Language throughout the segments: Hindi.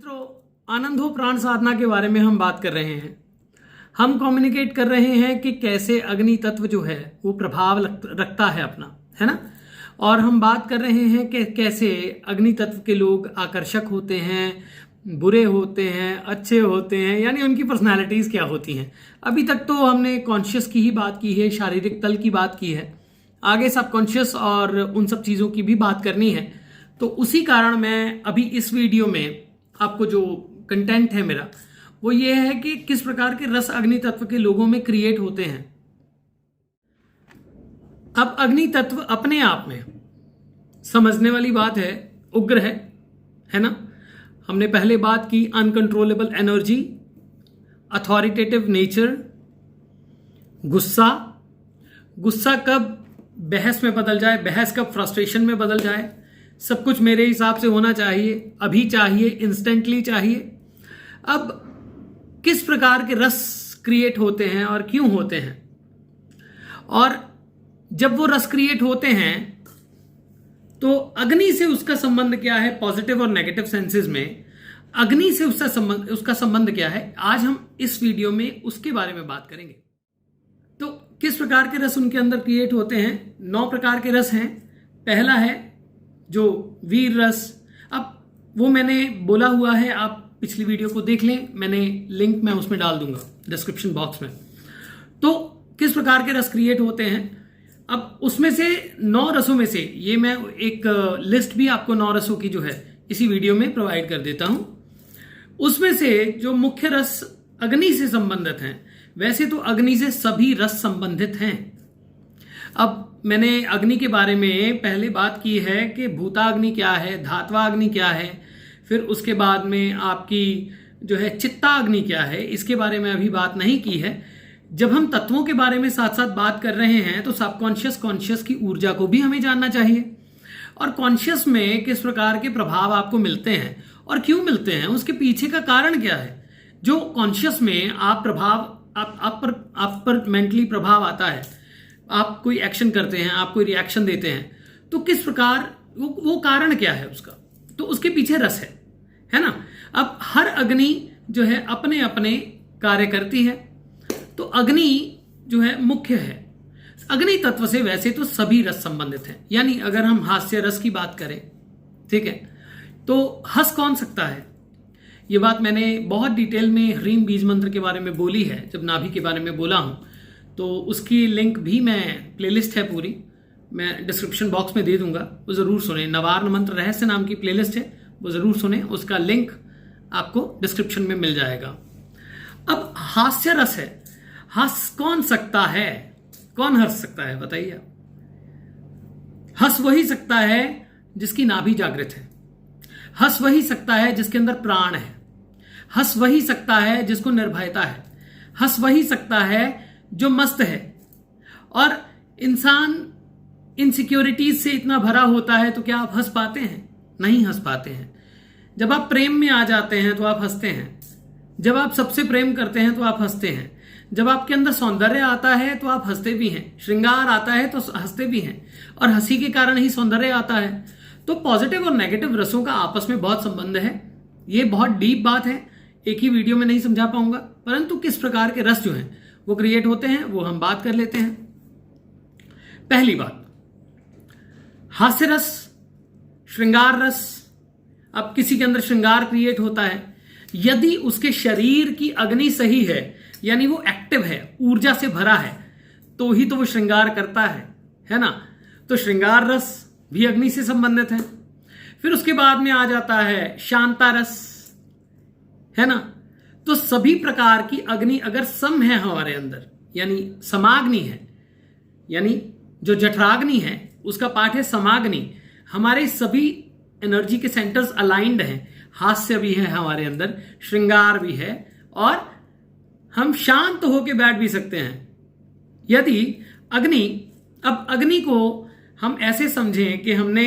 मित्रों, आनंद हो प्राण साधना के बारे में हम बात कर रहे हैं। हम कम्युनिकेट कर रहे हैं कि कैसे अग्नि तत्व जो है वो प्रभाव रखता है अपना, है ना। और हम बात कर रहे हैं कि कैसे अग्नि तत्व के लोग आकर्षक होते हैं, बुरे होते हैं, अच्छे होते हैं, यानी उनकी पर्सनालिटीज क्या होती हैं। अभी तक तो हमने कॉन्शियस की ही बात की है, शारीरिक तल की बात की है, आगे सबकॉन्शियस और उन सब चीज़ों की भी बात करनी है। तो उसी कारण मैं अभी इस वीडियो में आपको जो कंटेंट है मेरा वो ये है कि किस प्रकार के रस अग्नि तत्व के लोगों में क्रिएट होते हैं। अब अग्नि तत्व अपने आप में समझने वाली बात है, उग्र है ना। हमने पहले बात की अनकंट्रोलेबल एनर्जी, अथॉरिटेटिव नेचर, गुस्सा कब बहस में बदल जाए, बहस कब फ्रस्ट्रेशन में बदल जाए, सब कुछ मेरे हिसाब से होना चाहिए, अभी चाहिए, इंस्टेंटली चाहिए। अब किस प्रकार के रस क्रिएट होते हैं और क्यों होते हैं, और जब वो रस क्रिएट होते हैं तो अग्नि से उसका संबंध क्या है, पॉजिटिव और नेगेटिव सेंसेस में अग्नि से उसका संबंध क्या है, आज हम इस वीडियो में उसके बारे में बात करेंगे। तो किस प्रकार के रस उनके अंदर क्रिएट होते हैं? 9 प्रकार के रस हैं। पहला है जो वीर रस। अब वो मैंने बोला हुआ है, आप पिछली वीडियो को देख लें, मैंने लिंक मैं उसमें डाल दूंगा डिस्क्रिप्शन बॉक्स में। तो किस प्रकार के रस क्रिएट होते हैं, अब उसमें से 9 रसों में से ये मैं एक लिस्ट भी आपको 9 रसों की जो है इसी वीडियो में प्रोवाइड कर देता हूं। उसमें से जो मुख्य रस अग्नि से संबंधित हैं, वैसे तो अग्नि से सभी रस संबंधित हैं। अब मैंने अग्नि के बारे में पहले बात की है कि भूताग्नि क्या है, धात्वाग्नि क्या है, फिर उसके बाद में आपकी जो है चित्ताग्नि क्या है, इसके बारे में अभी बात नहीं की है। जब हम तत्वों के बारे में साथ साथ बात कर रहे हैं तो सबकॉन्शियस कॉन्शियस की ऊर्जा को भी हमें जानना चाहिए, और कॉन्शियस में किस प्रकार के प्रभाव आपको मिलते हैं और क्यों मिलते हैं, उसके पीछे का कारण क्या है। जो कॉन्शियस में आप पर मेंटली प्रभाव आता है, आप कोई एक्शन करते हैं, आप कोई रिएक्शन देते हैं, तो किस प्रकार वो कारण क्या है उसका, तो उसके पीछे रस है ना। अब हर अग्नि जो है अपने अपने कार्य करती है, तो अग्नि जो है मुख्य है। अग्नि तत्व से वैसे तो सभी रस संबंधित हैं, यानी अगर हम हास्य रस की बात करें, ठीक है, तो हंस कौन सकता है, ये बात मैंने बहुत डिटेल में ह्रीम बीज मंत्र के बारे में बोली है, जब नाभि के बारे में बोला हूं, तो उसकी लिंक भी मैं, प्लेलिस्ट है पूरी, मैं डिस्क्रिप्शन बॉक्स में दे दूंगा, वो जरूर सुने। नवार्न मंत्र रहस्य नाम की प्लेलिस्ट है, वो जरूर सुने, उसका लिंक आपको डिस्क्रिप्शन में मिल जाएगा। अब हास्य रस है, हंस कौन सकता है, कौन हंस सकता है बताइए। हंस वही सकता है जिसकी नाभि जागृत है, हंस वही सकता है जिसके अंदर प्राण है, हंस वही सकता है जिसको निर्भयता है, हंस वही सकता है जो मस्त है। और इंसान इनसिक्योरिटीज से इतना भरा होता है तो क्या आप हंस पाते हैं? नहीं हंस पाते हैं। जब आप प्रेम में आ जाते हैं तो आप हंसते हैं, जब आप सबसे प्रेम करते हैं तो आप हंसते हैं, जब आपके अंदर सौंदर्य आता है तो आप हंसते भी हैं, श्रृंगार आता है तो हंसते भी हैं, और हंसी के कारण ही सौंदर्य आता है। तो पॉजिटिव और नेगेटिव रसों का आपस में बहुत संबंध है। ये बहुत डीप बात है, एक ही वीडियो में नहीं समझा पाऊंगा, परंतु किस प्रकार के रस जो हैं वो क्रिएट होते हैं वो हम बात कर लेते हैं। पहली बात, हास्य रस, श्रृंगार रस। अब किसी के अंदर श्रृंगार क्रिएट होता है, यदि उसके शरीर की अग्नि सही है, यानी वो एक्टिव है, ऊर्जा से भरा है, तो ही तो वो श्रृंगार करता है ना। तो श्रृंगार रस भी अग्नि से संबंधित है। फिर उसके बाद में आ जाता है शांता रस, है ना। तो सभी प्रकार की अग्नि अगर सम है हमारे अंदर, यानी समाग्नि है, यानी जो जठराग्नि है उसका पाठ है समाग्नि, हमारे सभी एनर्जी के सेंटर्स अलाइंड हैं, हास्य भी है हमारे अंदर, श्रृंगार भी है, और हम शांत होकर बैठ भी सकते हैं यदि अग्नि। अब अग्नि को हम ऐसे समझें कि हमने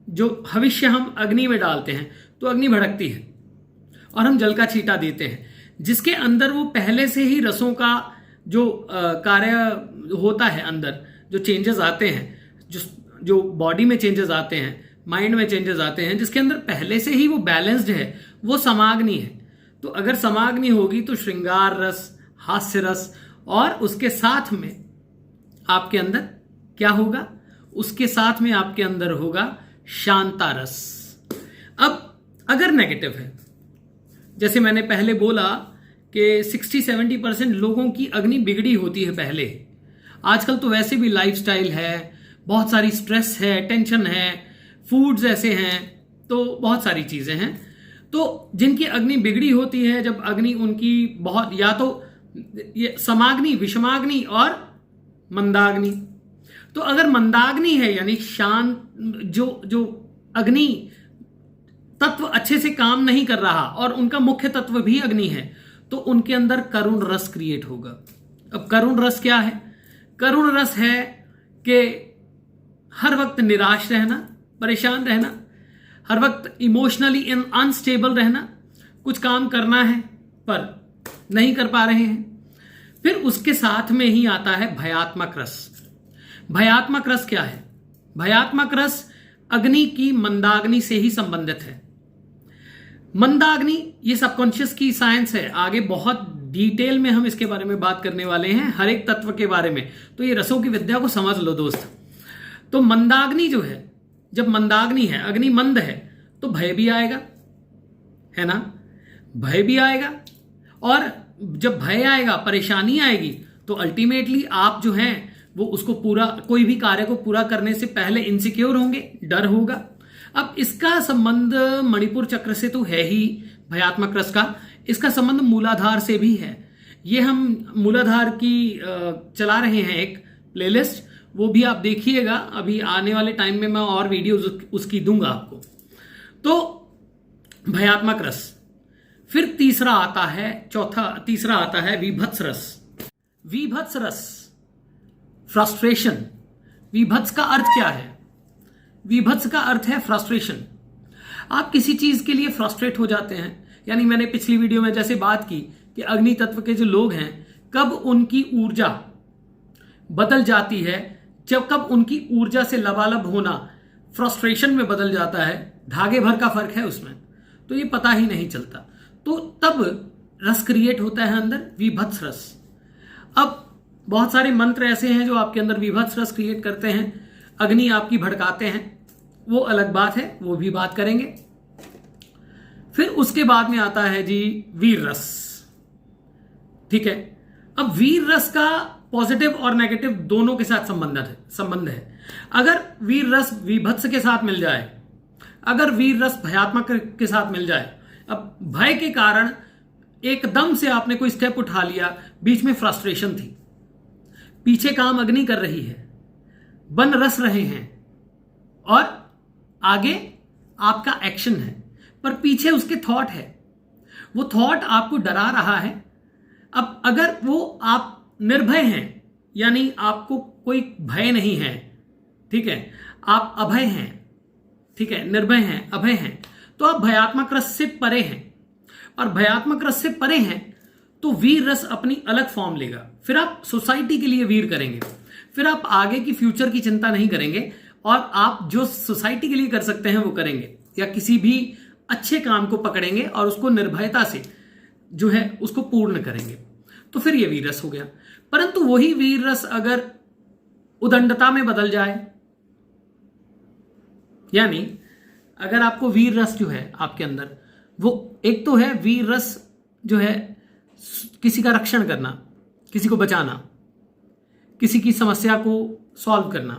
जो हविष्य हम अग्नि में डालते हैं तो अग्नि भड़कती है, और हम जल का छींटा देते हैं, जिसके अंदर वो पहले से ही रसों का जो कार्य होता है, अंदर जो चेंजेस आते हैं, जो बॉडी में चेंजेस आते हैं, माइंड में चेंजेस आते हैं, जिसके अंदर पहले से ही वो बैलेंस्ड है, वो समाग्नि है। तो अगर समाग्नि होगी तो श्रृंगार रस, हास्य रस, और उसके साथ में आपके अंदर क्या होगा? उसके साथ में आपके अंदर होगा शांता रस। अब अगर नेगेटिव है, जैसे मैंने पहले बोला कि 60-70% लोगों की अग्नि बिगड़ी होती है पहले। आजकल तो वैसे भी लाइफस्टाइल है, बहुत सारी स्ट्रेस है, टेंशन है, फूड्स ऐसे हैं, तो बहुत सारी चीजें हैं। तो जिनकी अग्नि बिगड़ी होती है, जब अग्नि उनकी बहुत, या तो ये समाग्नि, विषमाग्नि और मंदाग्नि। तो अगर मंदाग्नि है यानी शांत, जो अग्नि तत्व अच्छे से काम नहीं कर रहा और उनका मुख्य तत्व भी अग्नि है, तो उनके अंदर करुण रस क्रिएट होगा। अब करुण रस क्या है? करुण रस है कि हर वक्त निराश रहना, परेशान रहना, हर वक्त इमोशनली अनस्टेबल रहना, कुछ काम करना है पर नहीं कर पा रहे हैं। फिर उसके साथ में ही आता है भयात्मक रस। भयात्मक रस क्या है? भयात्मक रस अग्नि की मंदाग्नि से ही संबंधित है। मंदाग्नि ये सबकॉन्शियस की साइंस है, आगे बहुत डिटेल में हम इसके बारे में बात करने वाले हैं, हर एक तत्व के बारे में। तो ये रसों की विद्या को समझ लो दोस्त। तो मंदाग्नि जो है, जब मंदाग्नि है, अग्नि मंद है, तो भय भी आएगा, है ना? भय भी आएगा, और जब भय आएगा, परेशानी आएगी, तो अल्टीमेटली आप जो हैं वो उसको पूरा, कोई भी कार्य को पूरा करने से पहले इनसिक्योर होंगे, डर होगा। अब इसका संबंध मणिपुर चक्र से तो है ही, भयात्मक रस का। इसका संबंध मूलाधार से भी है। ये हम मूलाधार की चला रहे हैं एक प्लेलिस्ट, वो भी आप देखिएगा। अभी आने वाले टाइम में मैं और वीडियोस उसकी दूंगा आपको। तो भयात्मक रस। फिर तीसरा आता है विभत्स रस। विभत्स रस, फ्रस्ट्रेशन। विभत्स का अर्थ क्या है? विभत्स का अर्थ है फ्रस्ट्रेशन। आप किसी चीज के लिए फ्रस्ट्रेट हो जाते हैं, यानी मैंने पिछली वीडियो में जैसे बात की कि अग्नि तत्व के जो लोग हैं, कब उनकी ऊर्जा बदल जाती है, कब उनकी ऊर्जा से लबालब होना फ्रस्ट्रेशन में बदल जाता है, धागे भर का फर्क है उसमें, तो ये पता ही नहीं चलता। तो तब रस क्रिएट होता है अंदर, विभत्स रस। अब बहुत सारे मंत्र ऐसे हैं जो आपके अंदर विभत्स रस क्रिएट करते हैं, अग्नि आपकी भड़काते हैं, वो अलग बात है, वो भी बात करेंगे। फिर उसके बाद में आता है जी वीर रस। ठीक है, अब वीर रस का पॉजिटिव और नेगेटिव दोनों के साथ संबंध है। अगर वीर रस विभत्स के साथ मिल जाए, अगर वीर रस भयात्मक के साथ मिल जाए, अब भय के कारण एकदम से आपने कोई स्टेप उठा लिया, बीच में फ्रस्ट्रेशन थी, पीछे काम अग्नि कर रही है, बन रस रहे हैं, और आगे आपका एक्शन है, पर पीछे उसके थॉट है, वो थॉट आपको डरा रहा है। अब अगर वो आप निर्भय हैं, यानी आपको कोई भय नहीं है, ठीक है, आप अभय हैं, ठीक है, निर्भय हैं, अभय हैं, तो आप भयात्मक रस से परे हैं। और भयात्मक रस से परे हैं तो वीर रस अपनी अलग फॉर्म लेगा। फिर आप सोसाइटी के लिए वीर करेंगे, फिर आप आगे की फ्यूचर की चिंता नहीं करेंगे, और आप जो सोसाइटी के लिए कर सकते हैं वो करेंगे, या किसी भी अच्छे काम को पकड़ेंगे और उसको निर्भयता से जो है उसको पूर्ण करेंगे। तो फिर ये वीर रस हो गया। परंतु वही वीर रस अगर उदंडता में बदल जाए, यानी अगर आपको वीर रस जो है आपके अंदर, वो एक तो है वीर रस जो है किसी का रक्षण करना, किसी को बचाना, किसी की समस्या को सॉल्व करना,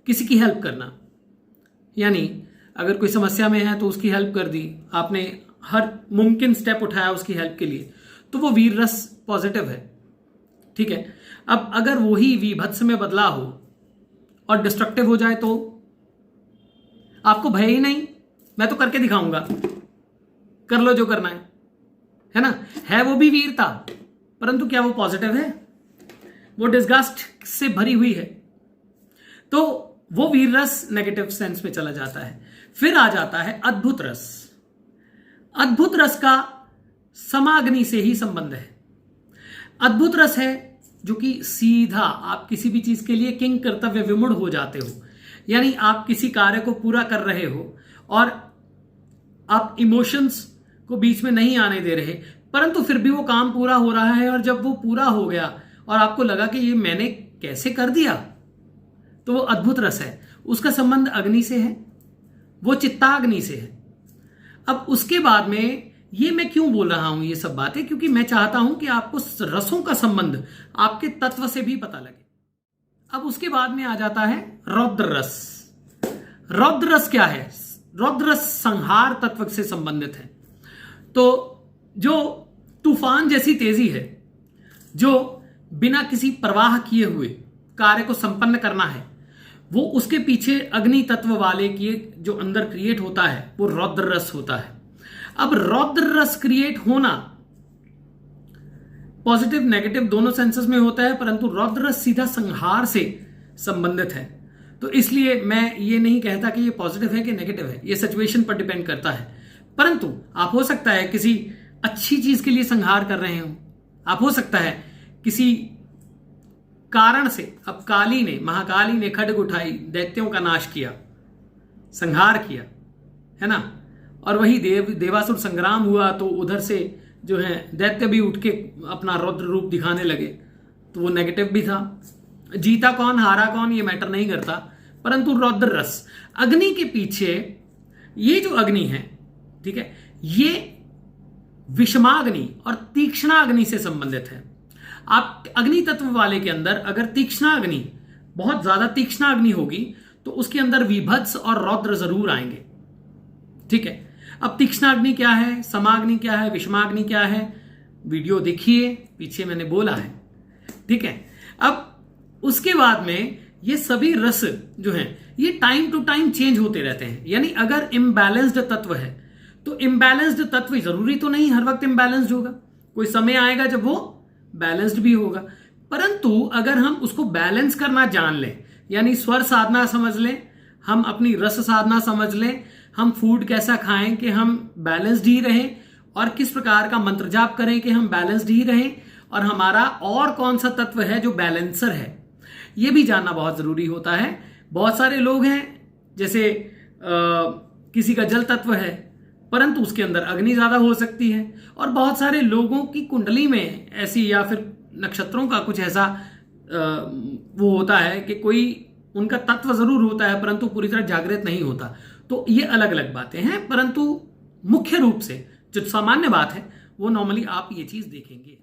किसी की हेल्प करना, यानी अगर कोई समस्या में है तो उसकी हेल्प कर दी आपने, हर मुमकिन स्टेप उठाया उसकी हेल्प के लिए, तो वो वीर रस पॉजिटिव है। ठीक है, अब अगर वही विभत्स में बदला हो और डिस्ट्रक्टिव हो जाए तो आपको भय ही नहीं, मैं तो करके दिखाऊंगा, कर लो जो करना है ना, है वो भी वीरता, परंतु क्या वो पॉजिटिव है? वो डिस्गस्ट से भरी हुई है, तो वो वीर रस नेगेटिव सेंस में चला जाता है। फिर आ जाता है अद्भुत रस। अद्भुत रस का समाग्नि से ही संबंध है। अद्भुत रस है जो कि सीधा आप किसी भी चीज के लिए किंग कर्तव्य विमूढ़ हो जाते हो, यानी आप किसी कार्य को पूरा कर रहे हो और आप इमोशंस को बीच में नहीं आने दे रहे, परंतु फिर भी वो काम पूरा हो रहा है। और जब वो पूरा हो गया और आपको लगा कि ये मैंने कैसे कर दिया, तो वो अद्भुत रस है। उसका संबंध अग्नि से है, वो चित्ताग्नि से है। अब उसके बाद में ये मैं क्यों बोल रहा हूं ये सब बातें, क्योंकि मैं चाहता हूं कि आपको रसों का संबंध आपके तत्व से भी पता लगे। अब उसके बाद में आ जाता है रौद्र रस। रौद्र रस क्या है? रौद्र रस संहार तत्व से संबंधित है। तो जो तूफान जैसी तेजी है, जो बिना किसी परवाह किए हुए कार्य को संपन्न करना है, वो उसके पीछे अग्नि तत्व वाले की जो अंदर क्रिएट होता है वो रौद्र रस होता है। अब रौद्र रस क्रिएट होना पॉजिटिव नेगेटिव दोनों सेंसेस में होता है, परंतु रौद्र रस सीधा संहार से संबंधित है। तो इसलिए मैं ये नहीं कहता कि ये पॉजिटिव है कि नेगेटिव है, ये सिचुएशन पर डिपेंड करता है। परंतु आप हो सकता है किसी अच्छी चीज के लिए संहार कर रहे हो, आप हो सकता है किसी कारण से, अब काली ने, महाकाली ने खड्ग उठाई, दैत्यों का नाश किया, संहार किया, है ना, और वही देवासुर संग्राम हुआ तो उधर से जो है दैत्य भी उठ के अपना रौद्र रूप दिखाने लगे, तो वो नेगेटिव भी था। जीता कौन हारा कौन ये मैटर नहीं करता, परंतु रौद्र रस अग्नि के पीछे, ये जो अग्नि है, ठीक है, ये विषमाग्नि और तीक्ष्णाग्नि से संबंधित है। आप अग्नि तत्व वाले के अंदर अगर तीक्ष्णाग्नि, बहुत ज्यादा तीक्ष्णाग्नि होगी तो उसके अंदर विभत्स और रौद्र जरूर आएंगे, ठीक है। अब तीक्ष्णाग्नि क्या है, समाग्नि क्या है, विषमाग्नि क्या है, वीडियो देखिए, पीछे मैंने बोला है, ठीक है। अब उसके बाद में ये सभी रस जो हैं ये टाइम टू टाइम चेंज होते रहते हैं। यानी अगर इम्बैलेंस्ड तत्व है तो इम्बैलेंस्ड तत्व जरूरी तो नहीं हर वक्त इम्बैलेंस्ड होगा, कोई समय आएगा जब वो बैलेंस्ड भी होगा। परंतु अगर हम उसको बैलेंस करना जान लें, यानी स्वर साधना समझ लें, हम अपनी रस साधना समझ लें, हम फूड कैसा खाएं कि हम बैलेंस्ड ही रहें, और किस प्रकार का मंत्र जाप करें कि हम बैलेंस्ड ही रहें, और हमारा और कौन सा तत्व है जो बैलेंसर है, ये भी जानना बहुत जरूरी होता है। बहुत सारे लोग हैं, जैसे किसी का जल तत्व है परंतु उसके अंदर अग्नि ज्यादा हो सकती है, और बहुत सारे लोगों की कुंडली में ऐसी, या फिर नक्षत्रों का कुछ ऐसा वो होता है कि कोई उनका तत्व जरूर होता है परंतु पूरी तरह जागृत नहीं होता। तो ये अलग अलग बातें हैं, परंतु मुख्य रूप से जो सामान्य बात है वो नॉर्मली आप ये चीज देखेंगे।